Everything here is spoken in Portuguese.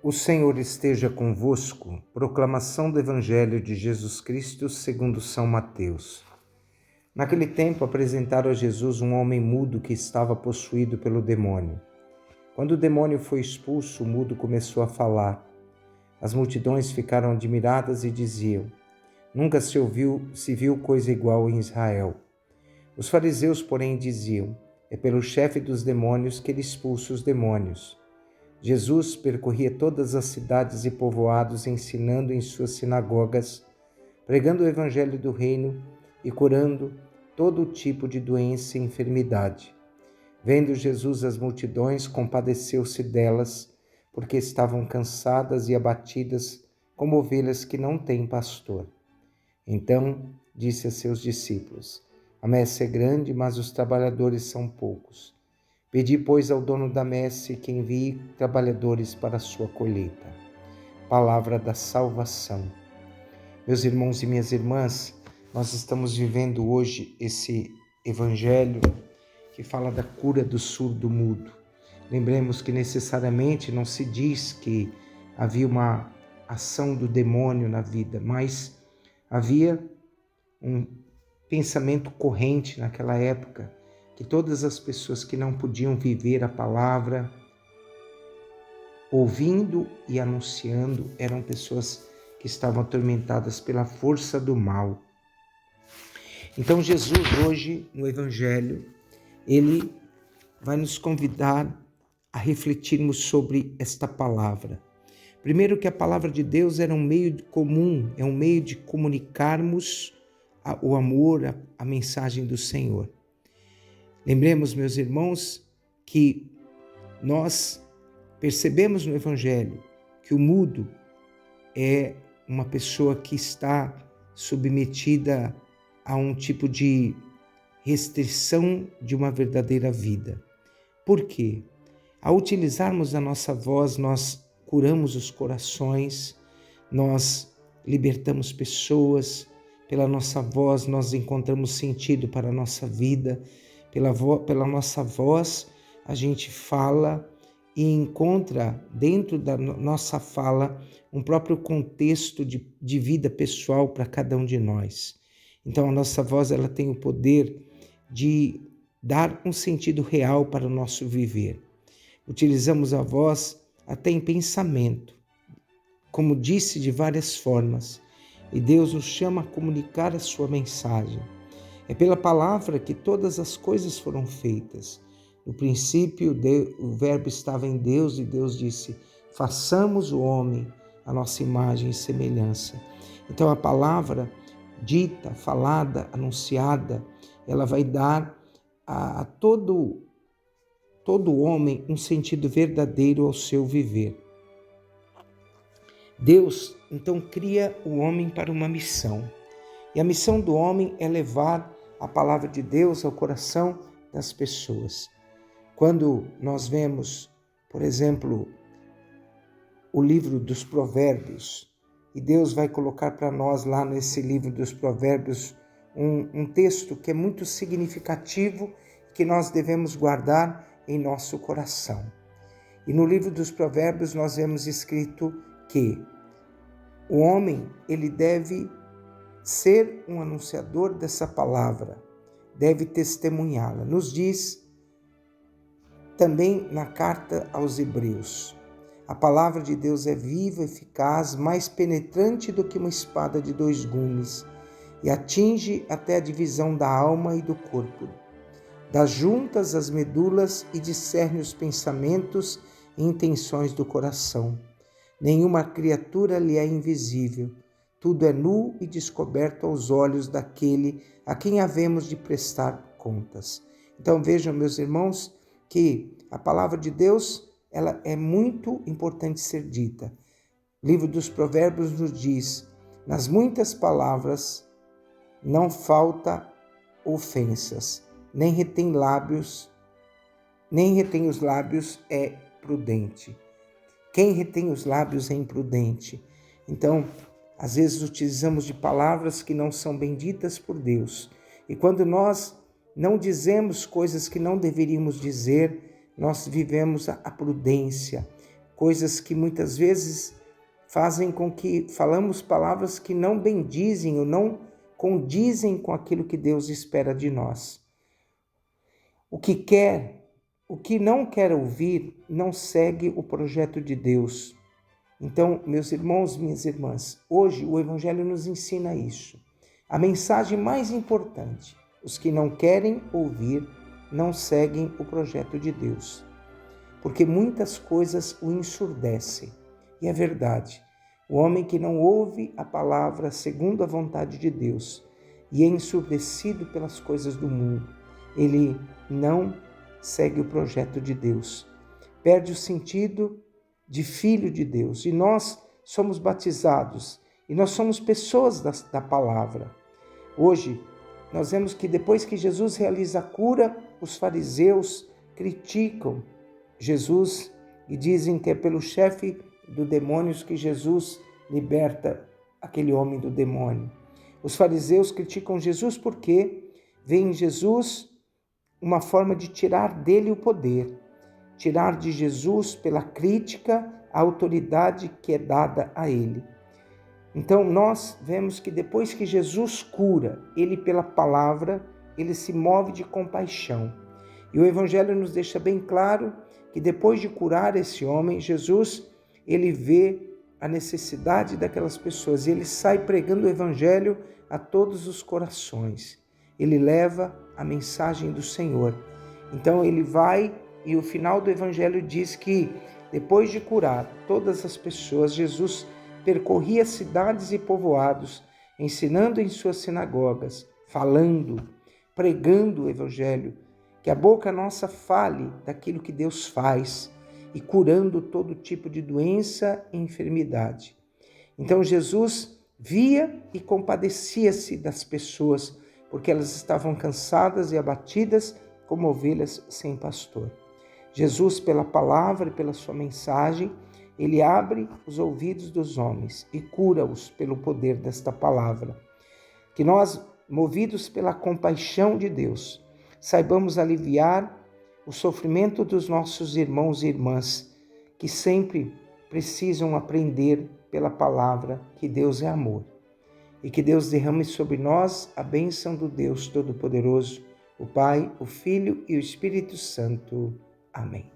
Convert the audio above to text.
O Senhor esteja convosco. Proclamação do Evangelho de Jesus Cristo segundo São Mateus. Naquele tempo apresentaram a Jesus um homem mudo que estava possuído pelo demônio. Quando o demônio foi expulso, o mudo começou a falar. As multidões ficaram admiradas e diziam: Nunca se viu coisa igual em Israel. Os fariseus, porém, diziam: É pelo chefe dos demônios que ele expulsa os demônios. Jesus percorria todas as cidades e povoados, ensinando em suas sinagogas, pregando o evangelho do reino e curando todo tipo de doença e enfermidade. Vendo Jesus as multidões, compadeceu-se delas, porque estavam cansadas e abatidas, como ovelhas que não têm pastor. Então disse a seus discípulos: A messe é grande, mas os trabalhadores são poucos. Pedi, pois, ao dono da messe que envie trabalhadores para a sua colheita. Palavra da salvação. Meus irmãos e minhas irmãs, nós estamos vivendo hoje esse evangelho que fala da cura do surdo-mudo. Lembremos que necessariamente não se diz que havia uma ação do demônio na vida, mas havia um pensamento corrente naquela época, que todas as pessoas que não podiam viver a palavra, ouvindo e anunciando, eram pessoas que estavam atormentadas pela força do mal. Então Jesus hoje, no Evangelho, ele vai nos convidar a refletirmos sobre esta palavra. Primeiro, que a palavra de Deus era um meio comum, é um meio de comunicarmos o amor, a mensagem do Senhor. Lembremos, meus irmãos, que nós percebemos no Evangelho que o mudo é uma pessoa que está submetida a um tipo de restrição de uma verdadeira vida. Por quê? Ao utilizarmos a nossa voz, nós curamos os corações, nós libertamos pessoas, pela nossa voz nós encontramos sentido para a nossa vida, pela nossa voz a gente fala e encontra dentro da nossa fala um próprio contexto de vida pessoal para cada um de nós. Então a nossa voz ela tem o poder de dar um sentido real para o nosso viver. Utilizamos a voz até em pensamento, como disse, de várias formas, e Deus nos chama a comunicar a sua mensagem. É pela palavra que todas as coisas foram feitas. No princípio, o verbo estava em Deus e Deus disse: façamos o homem a nossa imagem e semelhança. Então a palavra dita, falada, anunciada, ela vai dar a todo homem um sentido verdadeiro ao seu viver. Deus, então, cria o homem para uma missão. E a missão do homem é levar a palavra de Deus ao coração das pessoas. Quando nós vemos, por exemplo, o livro dos Provérbios, e Deus vai colocar para nós lá nesse livro dos Provérbios um texto que é muito significativo, que nós devemos guardar em nosso coração. E no livro dos Provérbios nós vemos escrito que o homem, ele deve ser um anunciador dessa palavra, deve testemunhá-la. Nos diz também na carta aos Hebreus: a palavra de Deus é viva, eficaz, mais penetrante do que uma espada de 2 gumes, e atinge até a divisão da alma e do corpo, das juntas às medulas, e discerne os pensamentos e intenções do coração. Nenhuma criatura lhe é invisível. Tudo é nu e descoberto aos olhos daquele a quem havemos de prestar contas. Então vejam, meus irmãos, que a palavra de Deus ela é muito importante ser dita. O livro dos Provérbios nos diz: nas muitas palavras não falta ofensas, nem retém os lábios é prudente. Quem retém os lábios é imprudente. Então, às vezes utilizamos de palavras que não são benditas por Deus. E quando nós não dizemos coisas que não deveríamos dizer, nós vivemos a prudência. coisas que muitas vezes fazem com que falamos palavras que não bendizem ou não condizem com aquilo que Deus espera de nós. O que não quer ouvir, não segue o projeto de Deus. Então, meus irmãos, minhas irmãs, hoje o Evangelho nos ensina isso. A mensagem mais importante: os que não querem ouvir, não seguem o projeto de Deus. Porque muitas coisas o ensurdecem. E é verdade. O homem que não ouve a palavra segundo a vontade de Deus e é ensurdecido pelas coisas do mundo, ele não segue o projeto de Deus. Perde o sentido de filho de Deus. E nós somos batizados e nós somos pessoas da palavra. Hoje, nós vemos que depois que Jesus realiza a cura, os fariseus criticam Jesus e dizem que é pelo chefe dos demônios que Jesus liberta aquele homem do demônio. Os fariseus criticam Jesus porque veem em Jesus uma forma de tirar dele o poder, tirar de Jesus, pela crítica, a autoridade que é dada a ele. Então nós vemos que depois que Jesus cura, ele pela palavra, ele se move de compaixão. E o Evangelho nos deixa bem claro que depois de curar esse homem, Jesus, ele vê a necessidade daquelas pessoas e ele sai pregando o Evangelho a todos os corações. Ele leva a mensagem do Senhor. Então ele vai e o final do Evangelho diz que depois de curar todas as pessoas, Jesus percorria cidades e povoados, ensinando em suas sinagogas, falando, pregando o Evangelho, que a boca nossa fale daquilo que Deus faz e curando todo tipo de doença e enfermidade. Então Jesus via e compadecia-se das pessoas, porque elas estavam cansadas e abatidas como ovelhas sem pastor. Jesus, pela palavra e pela sua mensagem, ele abre os ouvidos dos homens e cura-os pelo poder desta palavra. Que nós, movidos pela compaixão de Deus, saibamos aliviar o sofrimento dos nossos irmãos e irmãs, que sempre precisam aprender pela palavra que Deus é amor. E que Deus derrame sobre nós a bênção do Deus Todo-Poderoso, o Pai, o Filho e o Espírito Santo. Amém.